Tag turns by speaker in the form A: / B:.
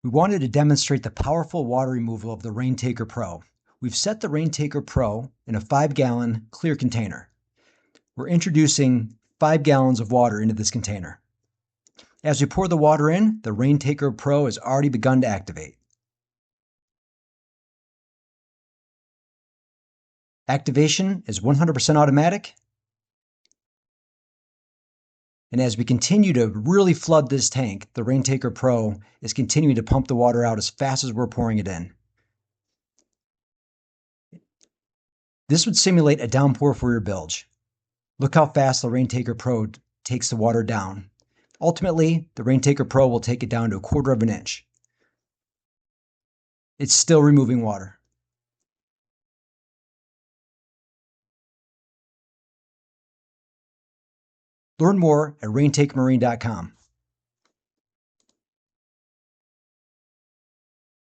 A: We wanted to demonstrate the powerful water removal of the Raintaker PRO. We've set the Raintaker PRO in a 5-gallon clear container. We're introducing 5 gallons of water into this container. As we pour the water in, the Raintaker PRO has already begun to activate. Activation is 100% automatic. And as we continue to really flood this tank, the Raintaker PRO is continuing to pump the water out as fast as we're pouring it in. This would simulate a downpour for your bilge. Look how fast the Raintaker PRO takes the water down. Ultimately, the Raintaker PRO will take it down to 1/4 of an inch. It's still removing water. Learn more at raintakermarine.com.